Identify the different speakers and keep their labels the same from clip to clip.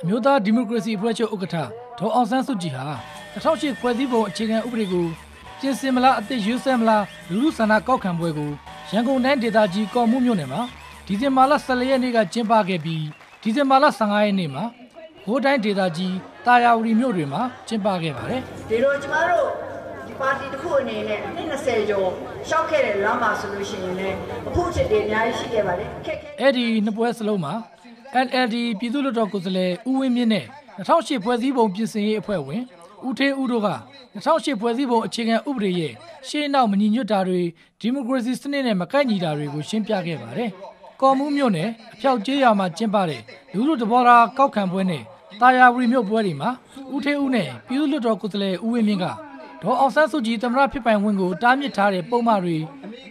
Speaker 1: မျိုးသားဒီမိုကရေစီအဖွဲ့ချုပ်ဥက္ကဋ္ဌဒေါ်အောင်ဆန်းစုကြည်ဟာ2008ဖွဲ့စည်းပုံအခြေခံဥပဒေကိုပြင်ဆင်မလားအသစ်ရွေးဆဲမလားလူလူဆန္ဒကောက်ခံပွဲကိုရန်ကုန်တိုင်းဒေသကြီးကော့မှုမြို့နယ်မှာဒီဇင်ဘာလ14ရက်နေ့ကကျင်းပခဲ့ပြီးဒီဇင်ဘာလ15ရက်နေ့မှာဘိုးတိုင်းဒေသကြီးတာယာဝတီမြို့တွေမှာကျင်းပခဲ့ပါတယ်
Speaker 2: ဒီလိုကျမတို့ဒီပါတီတစ်ခုအနေနဲ့20ကျော်ရှောက်ခဲ့တဲ့လမ်းမှာဆိုလို့ရှိရင်လည်းအဖို့အချက်တွေအများကြီးရှိခဲ့ပါတယ်
Speaker 1: အဲ့ဒီနှစ်ပွဲစလုံးမှာ NLD ပြည်သူ့လွှတ်တော်ကိုယ်စားလှယ်ဦးဝင်းမြင့်နဲ့2008ဖွဲ့စည်းပုံပြင်ဆင်ရေးအဖွဲ့ဝင်ဦးထေးဦးတို့က2008ဖွဲ့စည်းပုံအခြေခံဥပဒေရဲ့ရှေ့နောက်မညီညွတ်တာတွေဒီမိုကရေစီစနစ်နဲ့မကိုက်ညီတာတွေကိုရှင်းပြခဲ့ပါတယ်။ကော်မှုမြို့နယ်အဖျောက်ကျေးရွာမှာကျင်းပတဲ့လူလူတဘောထားကောက်ခံပွဲနဲ့တာယာဝတီမြို့ပွဲတွေမှာဦးထေးဦးနဲ့ပြည်သူ့လွှတ်တော်ကိုယ်စားလှယ်ဦးဝင်းမြင့်ကဒေါ်အောင်ဆန်းစုကြည်သမ္မတဖြစ်ပိုင်ခွင့်ကိုတားမြစ်ထားတဲ့ပုံမှန်တွေ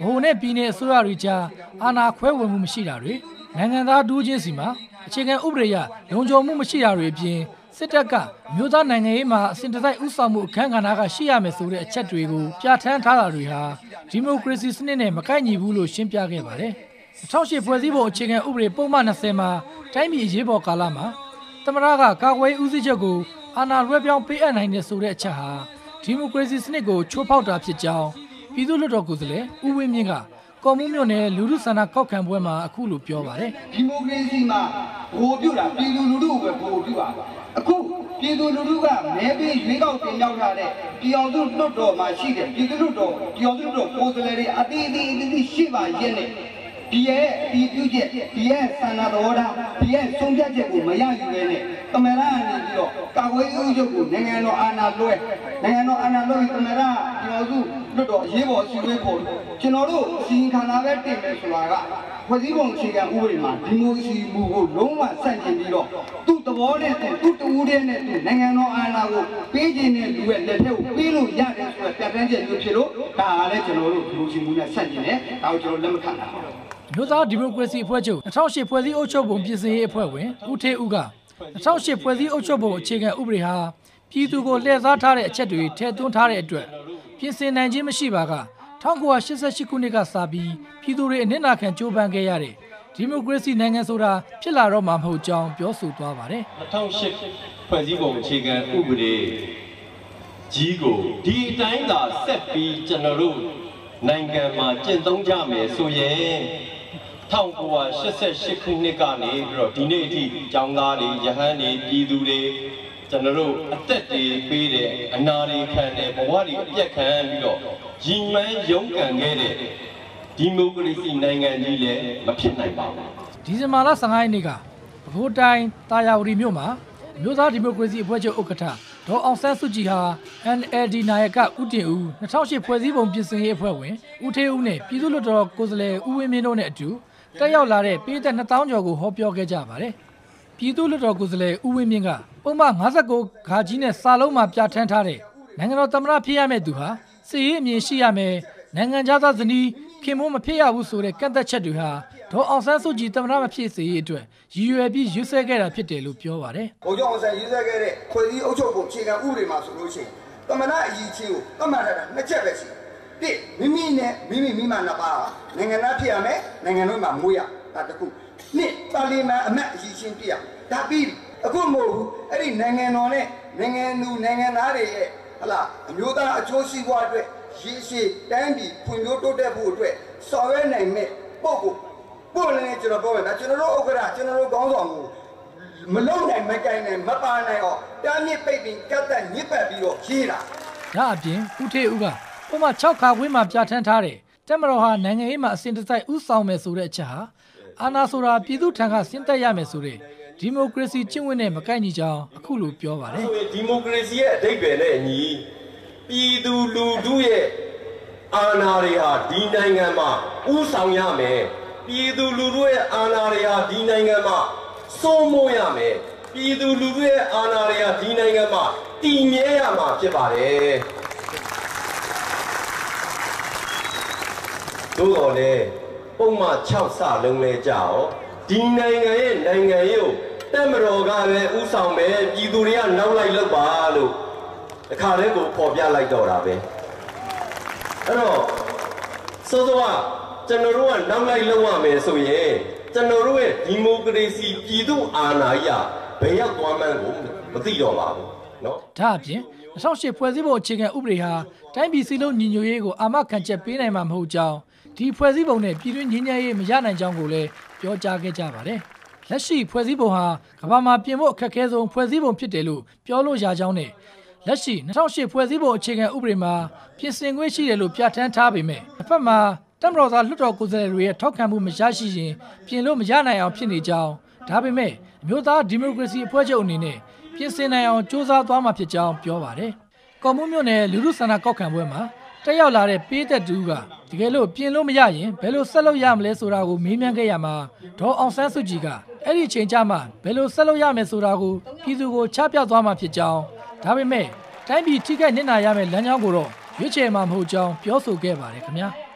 Speaker 1: ဗဟိုနဲ့ပြည်내အစိုးရတွေကြားအာဏာခွဲဝေမှုမရှိတာတွေနိုင်ငံသားဒူးချင်းစီမှာအခြေခံဥပဒေအရလုံခြုံမှုမရှိတာတွေအပြင်စစ်တပ်ကမြို့သားနိုင်ငံရေးမှာအစဉ်တစိုက်ဥဆောင်မှုအခမ်းကဏ္ဍကရှိရမယ်ဆိုတဲ့အချက်တွေကိုပြဋ္ဌာန်းထားတာတွေဟာဒီမိုကရေစီစနစ်နဲ့မကိုက်ညီဘူးလို့ရှင်းပြခဲ့ပါတယ်။2008ဖွဲ့စည်းပုံအခြေခံဥပဒေပုံမှန်20မှာတိုင်းပြည်အရေးပေါ်ကာလမှာသမ္မတကကာကွယ်ဦးစီးချက်ကိုအာဏာလွှဲပြောင်းပေးအပ်နိုင်တဲ့ဆိုတဲ့အချက်ဟာဒီမိုကရေစီစနစ်ကိုချိုးဖောက်တာဖြစ်ကြောင်းပြည်သူ့လွှတ်တော်ကိုယ်စားလှယ်ဦးဝင်းမြင့်ကကော်မှုမြို့နယ်လူထုဆန္ဒကောက်ခံပွဲမှာအခုလိုပြောပါတယ်
Speaker 3: ဒီမိုကရေစီမှာဘိုးပြုတာပြည်သူလူထုပဲဘိုးပြုပါအခုပြည်သူလူထုကမဲပေးရွေးကောက်တင်မြှောက်ထားတဲ့ပြည်အောင်စုလွှတ်တော်မှာရှိတဲ့ပြည်သူလွှတ်တော်ပြည်အောင်စုလွှတ်တော်ကိုယ်စားလှယ်တွေအသီးသီးရှိပါရဲ့နဲ့ဒီရဲ့ဒီပြုချက်ဒီရဲ့ဆန္ဒတော်တာဒီရဲ့ဆုံးဖြတ်ချက်ကိုမရယူရဲနဲ့သမ္မတကနေပြီးတော့ကာကွယ်ရေးချုပ်ကိုနိုင်ငံတော်အာဏာလွှဲသမ္မတပြည်အောင်စုလွှတ်တော်အရေးပေါ်စီဝေးဖို့ကျွန်တော်တို့စီရင်ခံလာပဲတင်မယ်ဆိုတာကဖွဲ့စည်းပုံအခြေခံဥပဒေမှာဒီမိုကရေစီမူကိုလုံးဝဆန့်ကျင်ပြီးတော့သူ့သဘောနဲ့သူ့တဦးတည်းနဲ့သူနိုင်ငံတော်အာဏာကိုပေးခြင်းနဲ့လူရဲ့လက်ထက်ကိုပေးလို့ရတယ်ဆိုတဲ့ပြဋ္ဌာန်းချက်မျိုးဖြစ်လို့ဒါကလည်းကျွန်တော်တို့ဒီမိုကရေစီမူနဲ့ဆန့်ကျင်တယ်ဒါကိုကျွန်တော်လက်မခံနိုင်ဘူးမ
Speaker 1: ြို့သားဒီမိုကရေစီအဖွဲ့ချုပ်2008ဖွဲ့စည်းအုပ်ချုပ်ပုံပြင်ဆင်ရေးအဖွဲ့ဝင်ဦးထေးဦးက2008ဖွဲ့စည်းအုပ်ချုပ်ပုံအခြေခံဥပဒေဟာပြည်သူကိုလှည့်စားထားတဲ့အချက်တွေထည့်သွင်းထားတဲ့အတွက်ပြင်ဆင်နိုင်ခြင်းမရှိပါက1988ခုနှစ်ကစပြီးပြည်သူတွေအနစ်နာခံကြိုးပမ်းခဲ့ရတဲ့ဒီမိုကရေစီနိုင်ငံဆိုတာဖြစ်လာတော့မှာမဟုတ်ကြောင်းပြောဆိုသွားပါတယ်
Speaker 4: 2008ဖွဲ့စည်းပုံအခြေခံဥပဒေကြီးကိုဒီအတိုင်းသာဆက်ပြီးကျွန်တော်တို့နိုင်ငံမှာကျင့်သုံးကြမယ်ဆိုရင်1988ခုနှစ်ကနေပြီးတော့ဒီနေ့အထိကျောင်းသားတွေရဟန်းတွေပြည်သူတွေကျွန်တော်တို့အသက်တွေပေးတယ်အနာတွေခံတယ်ဘဝတွေအပြတ်ခံပြီးတော့ရည်မှန်းရုန်းကန်ခဲ့တဲ့ဒီမိုကရေစီနိုင်ငံကြီးလည်းမဖြစ်နိုင်ပါဘူး
Speaker 1: ဒီဇင်ဘာလ15ရက်နေ့ကပဲခူးတိုင်းတာယာဝတီမြို့မှာမြို့သားဒီမိုကရေစီအဖွဲ့ချုပ်ဥက္ကဋ္ဌဒေါ်အောင်ဆန်းစုကြည်ဟာ NLD နာယကဦးတင်ဦး2008ဖွဲ့စည်းပုံပြင်ဆင်ရေးအဖွဲ့ဝင်ဦးထေးဦးနဲ့ပြည်သူ့လွှတ်တော်ကိုယ်စားလှယ်ဦးဝင်းမြင့်တို့နဲ့အတူတက်ရောက်လာတဲ့ပြည်သက်2000ကျော်ကိုဟောပြောခဲ့ကြပါတယ်ပြည်သူ့လွှတ်တော်ကိုယ်စားလှယ်ဦးဝင်းမြင့်ကပုံမှန်59ခါကြီးနဲ့စာလုံးမှာပြဋ္ဌာန်းထားတဲ့နိုင်ငံတော်သမ္မတဖြစ်ရမယ့်သူဟာစစ်ရေးအမြင်ရှိရမယ်နိုင်ငံသားဇနီးခင်မိုးမဖြစ်ရဘူးဆိုတဲ့ကန့်သက်ချက်တွေဟာဒေါ်အောင်ဆန်းစုကြည်သမ္မတမဖြစ်စေရေးအတွက်ရည်ရွယ်ပြီးရွေးဆဲခဲ့တာဖြစ်တယ်လို့ပြောပါတယ်
Speaker 3: ။ဗိုလ်ချုပ်အောင်ဆန်းရွေးဆဲခဲ့တဲ့ဖွဲ့စည်းအုပ်ချုပ်ပုံအခြေခံဥပဒေမှာဆိုလို့ရှိရင်သမ္မတအရေးချင်းကိုသတ်မှတ်ထားတာနှစ်ချက်ပဲရှိတယ်။တစ်မိမနှစ်ပါးနိုင်ငံသားဖြစ်ရမယ်နိုင်ငံတော်မှာမွေးရဒါတစ်ခု။နှစ်ပါလီမန်အမတ်အရေးချင်းပြရဒါပြီးအခုမဟုတ်ဘူးအဲ့ဒီနိုင်ငံတော်နဲ့နိုင်ငံသားတွေရဲ့ဟလာအမျိုးသားအကျိုးစီးပွားအတွက်ရည်ရှိတိုင်းပြည်ဖွံ့ဖြိုးတိုးတက်ဖို့အတွက်ဆောင်ရွက်နိုင်မဲ့ပုဂ္ဂိုလ်ပို့လည်းကျွန်တော်ပြောမယ်ဒါကျွန်တော်တို့ဥက္ကဋ္ဌကျွန်တော်တို့ကောင်းဆောင်ကိုမလုံနိုင်မကိုင်နိုင်မပါနိုင်အောင်တားမြစ်ပိတ်ပင်ကတ်သက်ညစ်ပတ်ပြီးတော့ရေးတာဒ
Speaker 1: ါအပြင်ဦးထေးဦးကပုံမှန်6ခါခွင်းမှာပြဋ္ဌာန်းထားတဲ့တက်မတော်ဟာနိုင်ငံရေးမှာအစဉ်တစိုက်ဥဆောင်မယ်ဆိုတဲ့အချက်ဟာအာဏာဆိုတာပြည်သူထံကဆင်းသက်ရမယ်ဆိုတဲ့ဒီမိုကရေစီကျင့်ဝတ်နဲ့မကိုက်ညီကြောင်းအခုလိုပြောပါတယ်
Speaker 4: ဒီမိုကရေစီရဲ့အဓိပ္ပာယ်နဲ့အညီပြည်သူလူထုရဲ့အာဏာတွေဟာဒီနိုင်ငံမှာဥဆောင်ရမယ်ပြည်သူလူထုရဲ့အာဏာတွေဟာဒီနိုင်ငံမှာစိုးမိုးရမယ်ပြည်သူလူထုရဲ့အာဏာတွေဟာဒီနိုင်ငံမှာတည်မြဲရမှာဖြစ်ပါတယ်သို့တော်လည်းပုံမှန်6ဆလုံးလဲကြအောင်ဒီနိုင်ငံရဲ့နိုင်ငံရေးကိုတက်မတော်ကလည်းဥဆောင်မယ်ပြည်သူတွေကနောက်လိုက်လုပ်ပါလို့အခါလေးကိုပေါ်ပြလိုက်တော့တာပဲအဲ့တော့စိုးစိုးကကျွန်တော်တို့ကနောက်လိုက်လုပ်ရမယ်ဆိုရင်ကျွန်တော်တို့ရဲ့ဒီမိုကရေစီပြည်သူအာဏာကြီးက ဘယ်ရောက်သွားမှန်းကိုမသိတော့ပါဘူးနော်
Speaker 1: ဒါအပြင်2008ဖွဲ့စည်းပုံအခြေခံဥပဒေဟာတိုင်းပြည်စည်းလုံးညီညွတ်ရေးကိုအာမခံချက်ပေးနိုင်မှာမဟုတ်ကြောင်းဒီဖွဲ့စည်းပုံနဲ့ပြည်တွင်းငြိမ်းချမ်းရေးမရနိုင်ကြောင်းကိုလည်းပြောကြားခဲ့ကြပါတယ်လက်ရှိဖွဲ့စည်းပုံဟာကမ္ဘာမှာပြင်ဖို့အခက်အခဲဆုံးဖွဲ့စည်းပုံဖြစ်တယ်လို့ပြောလို့ရကြောင်းနဲ့လက်ရှိ2008ဖွဲ့စည်းပုံအခြေခံဥပဒေမှာပြင်ဆင်ခွင့်ရှိတယ်လို့ပြဋ္ဌာန်းထားပေမဲ့တစ်ဖက်မှာတပ်မတော်သားလွှတ်တော်ကိုယ်စားလှယ်တွေရဲ့ထောက်ခံမှုမရရှိရင်ပြင်လို့မရနိုင်အောင်ဖြစ်နေကြောင်းဒါပေမဲ့အမျိုးသားဒီမိုကရေစီအဖွဲ့ချုပ်အနေနဲ့ပြင်ဆင်နိုင်အောင်စ조사သွားမှာဖြစ်ကြောင်းပြောပါတယ်။ကော်မွန်မြို့နယ်လူထုဆန္ဒကောက်ခံပွဲမှာတက်ရောက်လာတဲ့ပေးသက်တူကတကယ်လို့ပြင်လို့မရရင်ဘယ်လိုဆက်လုပ်ရမလဲဆိုတာကိုမေးမြန်းခဲ့ရမှာဒေါ်အောင်ဆန်းစုကြည်ကအဲ့ဒီအချိန်ကျမှဘယ်လိုဆက်လုပ်ရမယ်ဆိုတာကိုပြည်သူကိုချပြသွားမှာဖြစ်ကြောင်းဒါပေမဲ့တိုင်းပြည်ထိခိုက်နစ်နာရမယ့်လမ်းကြောင်းကိုတော့ရွေးချယ်မှာမဟုတ်ကြောင်းပြောဆိုခဲ့ပါတယ်ခင်ဗျာ။